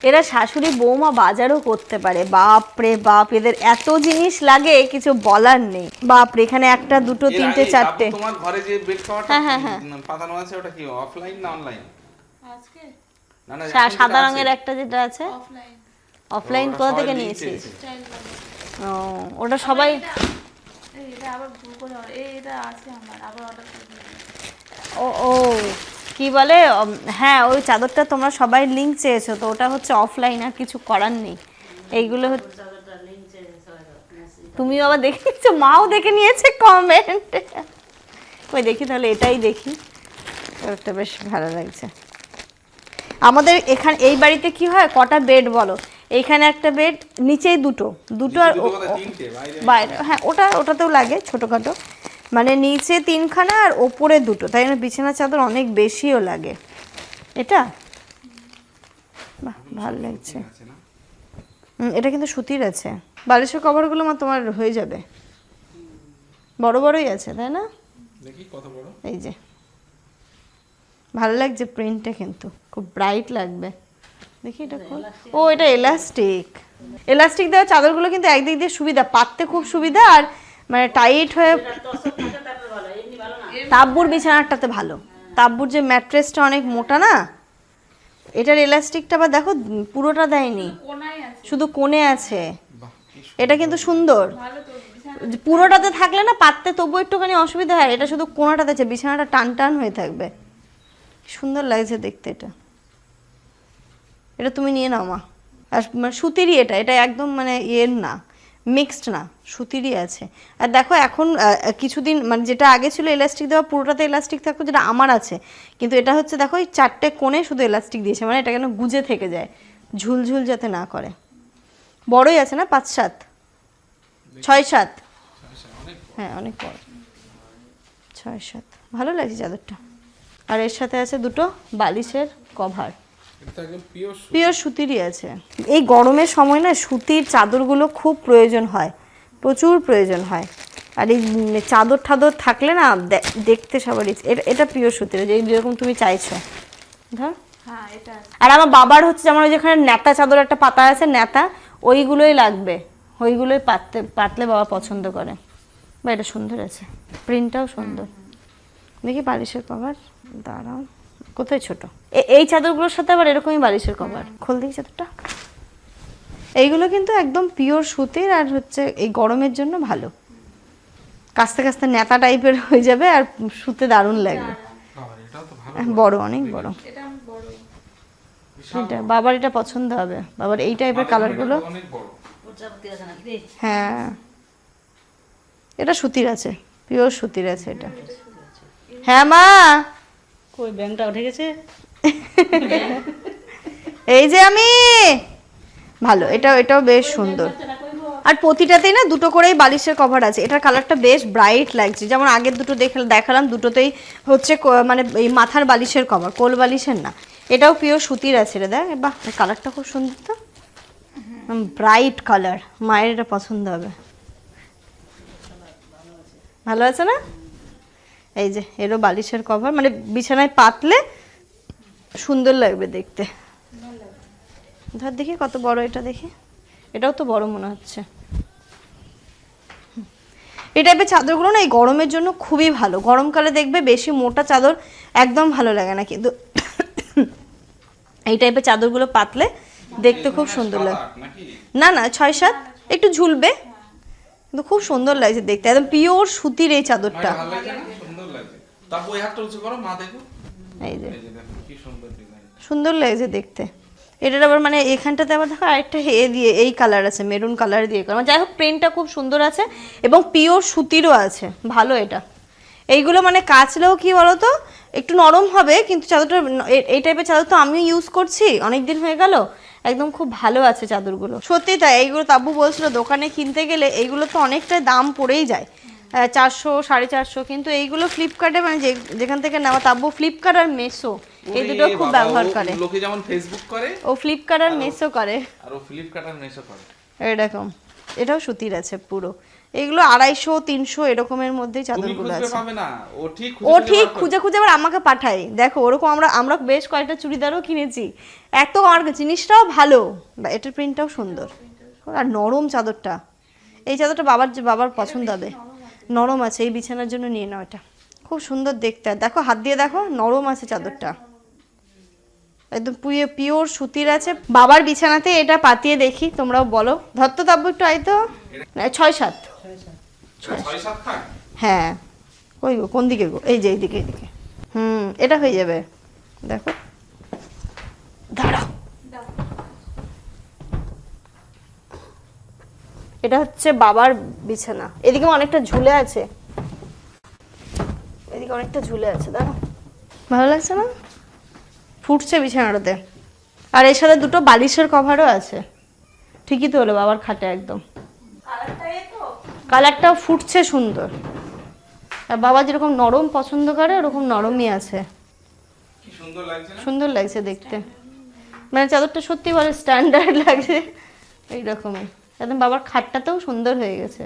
এরা শাশুড়ি বৌমা বাজারও করতে পারে। বাপ রে বাপ, এদের এত জিনিস লাগে কিছু বলার নেই। বাপ রে, এখানে একটা দুটো তিনটে চারটে। তোমার ঘরে যে বেড কভারটা পাতানো আছে ওটা কি অফলাইন না অনলাইন? আজকে না না, সাদা রঙের একটা যেটা আছে অফলাইন। অফলাইন কোথা থেকে নিয়েছিস? স্টাইল লাগে। ও, ওটা সবাই এটা আবার ভুল করে এটা আছে আমার, আবার অর্ডার করে দিই। ও ও কি বলে, হ্যাঁ ওই চাদরটা তোমরা সবাই লিংক চেয়েছো, তো ওটা হচ্ছে অফলাইন, আর কিছু করার নেই। এইগুলো তুমিও আবার দেখে নিয়েছো, মাও দেখে নিয়েছে কমেন্ট। ওই দেখি তাহলে, এটাই দেখি, ওটা বেশ ভালো লাগছে। আমাদের এখানে এই বাড়িতে কি হয়, কটা বেড বলো? এইখানে একটা বেড, নিচেই দুটো আর বাইরে, হ্যাঁ ওটাতেও লাগে ছোটোখাটো, মানে নিচে তিনখানা আর ওপরে দুটো, তাই না? বিছানা চাদর অনেক বেশিও লাগে। এটা বাহ, ভালো লাগছে। এটা কিন্তু সুতির আছে। বালিশের কভারগুলো তোমার হয়ে যাবে, বড় বড়ই আছে, তাই না? দেখি কত বড়। এই যে ভালো লাগছে প্রিন্টটা, কিন্তু খুব ব্রাইট লাগবে। দেখি এটা খোল। ও, এটা এলাস্টিক দেওয়া চাদরগুলো কিন্তু একদিক দিয়ে সুবিধা, পাততে খুব সুবিধা, আর মানে টাইট হয়ে। তাব্বুর বিছানাটাতে ভালো, তাব্বুর যে ম্যাট্রেসটা অনেক মোটা না, এটার এলাস্টিকটা বা দেখো পুরোটা দেয়নি, শুধু কোণে আছে। এটা কিন্তু সুন্দর, পুরোটাতে থাকলে না পাততে তবু একটুখানি অসুবিধা হয়, এটা শুধু কোণাটাতে আছে, বিছানাটা টান টান হয়ে থাকবে। সুন্দর লাগছে দেখতে। এটা তুমি নিয়ে নাও মা। আর সুতিরই এটা একদম মানে ইয়ের না, মিক্সড না, সুতিরই আছে। আর দেখো এখন কিছুদিন মানে যেটা আগে ছিল এলাস্টিক দেওয়া, পুরোটাতে এলাস্টিক থাকতো, যেটা আমার আছে, কিন্তু এটা হচ্ছে দেখো এই চারটে কোণে শুধু এলাস্টিক দিয়েছে, মানে এটা কেন গুজে থেকে যায়, ঝুলঝুল যাতে না করে। বড়ই আছে না, 5-7 6-7, হ্যাঁ অনেক বড়, 6-7। ভালো লাগছে চাদরটা। আর এর সাথে আছে দুটো বালিশের কভার, পিওর সুতিরই আছে। এই গরমের সময় না সুতির চাদরগুলো খুব প্রয়োজন হয়, প্রচুর প্রয়োজন হয়। আর এই চাদর ঠাদর থাকলে না দেখতে সবারই। এটা পিওর সুতির, যেরকম তুমি চাইছো। ধর, হ্যাঁ এটা। আর আমার বাবার হচ্ছে, আমার ওই যেখানে নেতা চাদর একটা পাতা আছে, নেতা, ওইগুলোই লাগবে, ওইগুলোই পাতলে বাবা পছন্দ করে। বা এটা সুন্দর আছে, প্রিন্টটাও সুন্দর। দেখি বালিশের কভার, দাঁড়াও, কোথায় ছোট? এই চাদরগুলোর সাথে আবার এরকমই বালিশের কভার। খোল দেখি চাদরটা। এইগুলো কিন্তু একদম পিওর সুতির, আর হচ্ছে এই গরমের জন্য ভালো, কাস্তে কাস্তে নেতা টাইপের হয়ে যাবে, আর শুতে দারুণ লাগবে। বড়, অনেক বড় এটা। বাবার এটা পছন্দ হবে, বাবার এই টাইপের কালারগুলো। হ্যাঁ, এটা সুতির আছে, পিওর সুতির আছে এটা। হ্যাঁ মা, কই ব্যাংকটা উঠে গেছে? এই যে আমি, ভালো, এটাও বেশ সুন্দর। আর প্রতিটাতেই না দুটো করেই বালিশের কভার আছে। এটার কালারটা বেশ ব্রাইট লাগছে, যেমন আগের দুটো দেখালাম, দুটোতেই হচ্ছে মানে এই মাথার বালিশের কভার, কোল বালিশের না। এটাও পিওর সুতির আছে রে, দেখ বাহ, কালারটা খুব সুন্দর তো, ব্রাইট কালার। মায়ের এটা পছন্দ হবে, ভালো আছে না? এই যে এরও বালিশের কভার, মানে বিছানায় পাতলে সুন্দর লাগবে দেখতে। ধর দেখি কত বড় এটা, দেখি, এটাও তো বড় মনে হচ্ছে। এই টাইপের চাদরগুলো না এই গরমের জন্য খুবই ভালো। গরমকালে দেখবে বেশি মোটা চাদর একদম ভালো লাগে না, কিন্তু এই টাইপের চাদরগুলো পাতলে দেখতে খুব সুন্দর লাগে। না 6-7, একটু ঝুলবে, কিন্তু খুব সুন্দর লাগছে দেখতে, একদম পিওর সুতির এই চাদরটা। এই যে সুন্দর লাগছে দেখতে। এটার আবার মানে এখানটাতে আবার দেখো আরেকটা দিয়ে এই কালার আছে, মেরুন কালার দিয়ে করা। যাই হোক, প্রিন্টটা খুব সুন্দর আছে এবং পিওর সুতিরও আছে, ভালো এটা। এইগুলো মানে কাচলেও কি বলতো একটু নরম হবে, কিন্তু চাদরটা এই টাইপের চাদর তো আমিও ইউজ করছি, অনেক দিন হয়ে গেল, একদম খুব ভালো আছে চাদরগুলো, সত্যি তাই। এইগুলো তাব্বু বলছিল দোকানে কিনতে গেলে এইগুলো তো অনেকটা দাম পড়েই যায়, 400-450, কিন্তু এইগুলো ফ্লিপকার্টে মানে যেখান থেকে নেওয়া, তাব্বু ফ্লিপকার্ট আর মেসো এই দুটো খুব ব্যবহার করে। লোকে যেমন ফেসবুক করে, ও ফ্লিপকার্ট আর মেসো করে, আর ও ফ্লিপকার্ট আর মেসো করে এরকম। এটাও সুতির আছে পুরো, এগুলো 250-300 এরকমের মধ্যেই তুমি চাদরগুলো খুঁজে আছে। পাবে না, ও ঠিক ও খুঁজে ঠিক বার করে। খুঁজে খুঁজে আবার আমাকে পাঠায়। দেখো ওরকম আমরা বেশ কয়েকটা চুড়িদারও কিনেছি, এত আর জিনিসটাও ভালো, এটার প্রিন্টটাও সুন্দর আর নরম চাদরটা। এই চাদরটা বাবার পছন্দ হবে, নরম আছে, এই বিছানার জন্য নিয়ে নাও। এটা খুব সুন্দর দেখতে, আর দেখো হাত দিয়ে দেখো নরম আছে চাদরটা, একদম পিওর সুতির আছে। বাবার বিছানাতে এটা পাতিয়ে দেখি, তোমরাও বলো। ধর তো তাব্বু একটু, আয় তো। 6-7। 6-7 খাট। হ্যাঁ, ওই গো কোন দিকে গো, এই যে এইদিকে এইদিকে। এটা হয়ে যাবে, দেখো দাঁড়াও। এটা হচ্ছে বাবার বিছানা, এদিকে অনেকটা ঝুলে আছে, এদিকে অনেকটা ঝুলে আছে, দাঁড়াও। ভালো লাগছে না? ফুটছে বিছানাটাতে। আর এর সাথে দুটো বালিশের কভারও আছে। ঠিকই তো হলো বাবার খাটে একদম। কালারটাও ফুটছে সুন্দর। আর বাবা যেরকম নরম পছন্দ করে ওরকম নরমই আছে। কি সুন্দর লাগছে না? সুন্দর লাগছে দেখতে, মানে চাদরটা সত্যি বলে স্ট্যান্ডার্ড লাগছে এইরকমই। একদম বাবার খাটটাতেও সুন্দর হয়ে গেছে,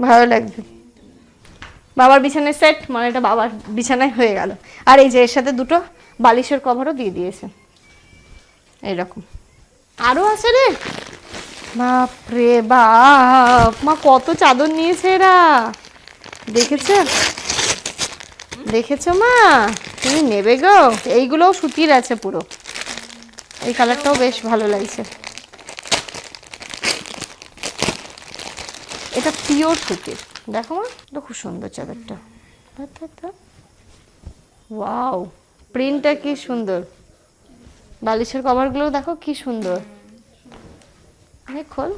ভালো লাগছে। বাবার বিছানায় সেট, মানে এটা বাবার বিছানায় হয়ে গেল। আর এই যে এর সাথে দুটো বালিশের কভারও দিয়ে দিয়েছে এইরকম। আরও আছে রে, বাপরে বাপ, মা কত চাদর নিয়েছে এরা, দেখেছো দেখেছো মা, তুমি নেবে গো। এইগুলোও সুতির আছে পুরো, এই কালারটাও বেশ ভালো লাগছে। এটা পিওর সুতির, দেখো মা, এটা খুব সুন্দর চাদরটা। ওয়াও, প্রিন্টটা কি সুন্দর, বালিশের কভারগুলো দেখো কি সুন্দর। খোল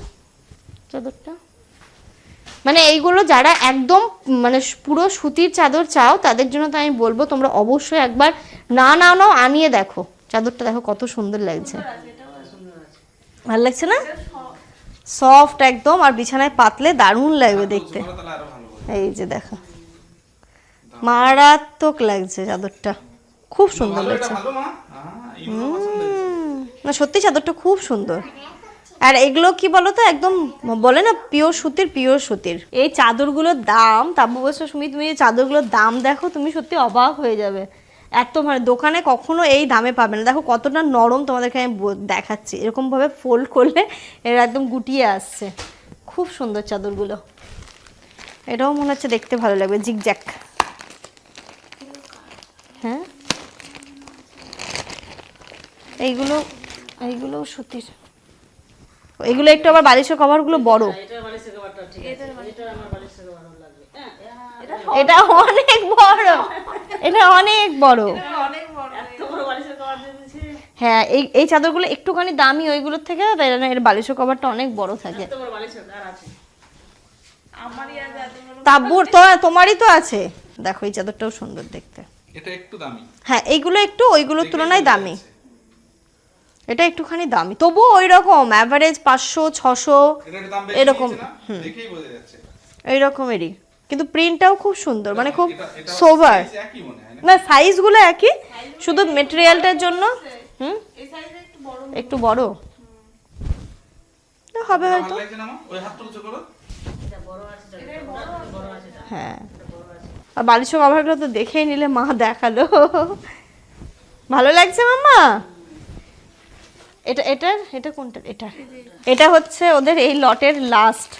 চাদরটা, মানে এইগুলো যারা একদম মানে পুরো সুতির চাদর চাও তাদের জন্য তো আমি বলবো তোমরা অবশ্যই একবার নাও আনিয়ে দেখো। চাদরটা দেখো কত সুন্দর লাগছে, ভালো লাগছে না? সফট একদম, আর বিছানায় পাতলে দারুণ লাগবে দেখতে। তাহলে আরো ভালো হবে। এই যে দেখো, মারাত্মক লাগছে চাদরটা, খুব সুন্দর ভালো, এটা লাগছে। ভালো মা। ইমরো পছন্দ হয়েছে। না সত্যি চাদরটা খুব সুন্দর। আর এগুলো কি বলতো, একদম বলে না পিওর সুতির। এই চাদরগুলোর দাম, তাব্বু বলছে সুমি তুমি এই চাদরগুলোর দাম দেখো, তুমি সত্যি অবাক হয়ে যাবে। এত মানে দোকানে কখনো এই দামে পাবে না। দেখো কতটা নরম, তোমাদেরকে আমি দেখাচ্ছি, এরকম ভাবে ফোল্ড করলে এরা একদম গুটিয়ে আসছে। খুব সুন্দর চাদরগুলো, এটাও মনে হচ্ছে দেখতে ভালো লাগবে, জিগজ্যাক। হ্যাঁ, এইগুলো সুতির। এগুলো একটু আবার বালিশের কভারগুলো বড়, এটা বালিশের কভারটা ঠিক আছে, এটা আমার বালিশের কভার ভালো লাগবে। হ্যাঁ, এটা অনেক বড়, এটা অনেক বড়। এত বড় বালিশের কভার দিয়ে দিয়েছে, হ্যাঁ, এই চাদরগুলো একটুখানি দামি ওইগুলোর থেকে, তাই না? এর বালিশের কভারটা অনেক বড় থাকে। এত বড় বালিশের আর আছে। আমারই আছে এতগুলো। তাব্বুর তোমারই তো আছে। দেখো এই চাদরটাও সুন্দর দেখতে। এটা একটু দামি। হ্যাঁ, এইগুলো একটু ওইগুলোর তুলনায় দামি, এটা একটুখানি দামি, তবুও ওই রকম অ্যাভারেজ 500-600 এটার দাম বেশি এরকম, নিয়েছে না? দেখেই বোঝা যাচ্ছে। এই রকমেরই। কিন্তু প্রিন্টটাও খুব সুন্দর, মানে খুব এটা সোবার। size একই মনে হয় না? না সাইজগুলো একই, শুধু মেটেরিয়ালটার জন্য এই সাইজে একটু বড়। একটু বড় হবে এটা হয়তো। ভালো লাগছে না মা? ওই হাতটা উঁচু করো। এটা বড় আছে, বড় আছে এটা। হ্যাঁ, আর বালিশের কভারগুলো তো দেখেই নিলে, মা দেখালো। ভালো লাগছে মাম্মা? এটা কোনটা? এটা হচ্ছে ওদের এই লটের লাস্ট।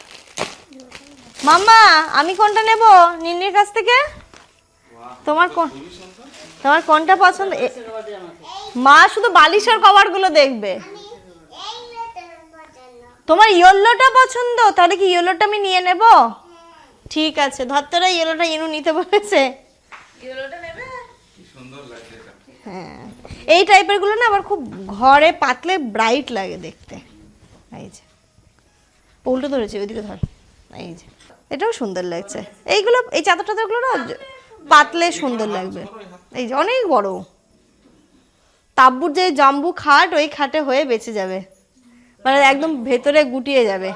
মাম্মা আমি কোনটা নেব নিন্নির কাছ থেকে? তোমার কোনটা পছন্দ? মা শুধু বালিশের কভারগুলো দেখবে। তোমার ইয়েলোটা পছন্দ? তাহলে কি ইয়েলোটা আমি নিয়ে নেব? ঠিক আছে, ধরতরা ইয়েলোটা ইনু নিতে বলেছে। এগুলোটা নেবে? কি সুন্দর লাগছে এটা। হ্যাঁ, এই টাইপের গুলো না আবার খুব ঘরে পাতলে ব্রাইট লাগে দেখতে। এই যে উল্টো ধরেছে, ওইদিকে ধর। এই যে এটাও সুন্দর লাগছে। এইগুলো এই চাদরগুলো না পাতলে সুন্দর লাগবে। এই যে অনেক বড়, তাব্বুর যে জাম্বু খাট, ওই খাটে হয়ে বেঁচে যাবে, মানে একদম ভেতরে গুটিয়ে যাবে।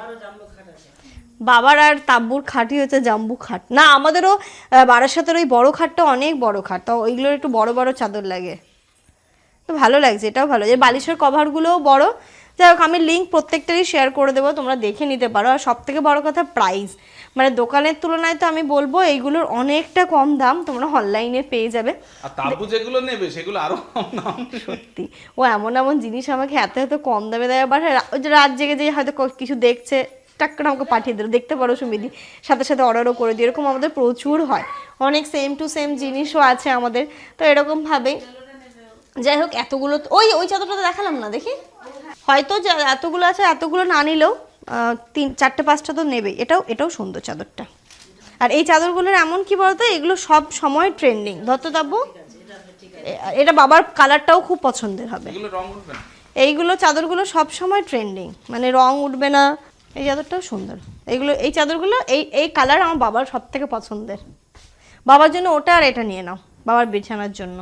বাবার আর তাব্বুর খাটই হচ্ছে জাম্বু খাট। না আমাদেরও বারাসাতের ওই বড় খাটটা অনেক বড় খাট, তো ওইগুলোর একটু বড় বড় চাদর লাগে, তো ভালো লাগছে। এটাও ভালো, যে বালিশের কভারগুলোও বড়, যাই হোক আমি লিঙ্ক প্রত্যেকটারই শেয়ার করে দেবো, তোমরা দেখে নিতে পারো। আর সব থেকে বড় কথা প্রাইস, মানে দোকানের তুলনায় তো আমি বলবো এইগুলোর অনেকটা কম দাম, তোমরা অনলাইনে পেয়ে যাবে। আর তাবু যেগুলো নেবে সেগুলো আরো কম দাম। সত্যি ও এমন এমন জিনিস আমাকে এত এত কম দামে দেয়, আবার ওই যে রাত জেগে যে হয়তো কিছু দেখছে টাক করে আমাকে পাঠিয়ে দিল, দেখতে পারো সুমিদি, সাথে সাথে অর্ডারও করে দিই, এরকম আমাদের প্রচুর হয়। অনেক সেম টু সেম জিনিসও আছে আমাদের, তো এরকমভাবেই। যাই হোক এতগুলো ওই ওই চাদরটা তো দেখালাম না, দেখি হয়তো এতগুলো আছে, এতগুলো না নিলেও 3-4-5টা তো নেবেই। এটাও সুন্দর চাদরটা। আর এই চাদরগুলোর এমন কি বলতো, এগুলো সব সময় ট্রেন্ডিং। ধরতো তাবু এটা বাবার কালারটাও খুব পছন্দের হবে। এগুলো রং উঠবে না, এইগুলো চাদরগুলো সব সময় ট্রেন্ডিং, মানে রং উঠবে না। এই চাদরটাও সুন্দর। এই চাদরগুলো এই কালার আমার বাবার সব থেকে পছন্দের। বাবার জন্য ওটা আর এটা নিয়ে নাও, বাবার বিছানার জন্য।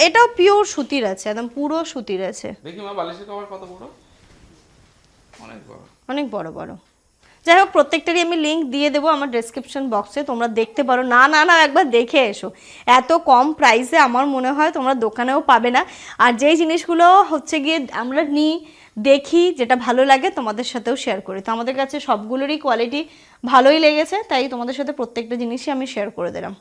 এটাও পিওর সুতির আছে, একদম পুরো সুতির আছে। দেখি মা বালিশের কভার কত বড়, অনেক বড়, অনেক বড় বড়। যাই হোক প্রত্যেকটারই আমি লিঙ্ক দিয়ে দেবো আমার ডেসক্রিপশন বক্সে, তোমরা দেখতে পারো। না একবার দেখে এসো, এত কম প্রাইসে আমার মনে হয় তোমরা দোকানেও পাবে না। আর যেই জিনিসগুলো হচ্ছে গিয়ে আমরা নিই, দেখি, যেটা ভালো লাগে তোমাদের সাথেও শেয়ার করি। তো আমাদের কাছে সবগুলোরই কোয়ালিটি ভালোই লেগেছে, তাই তোমাদের সাথে প্রত্যেকটা জিনিসই আমি শেয়ার করে দিলাম।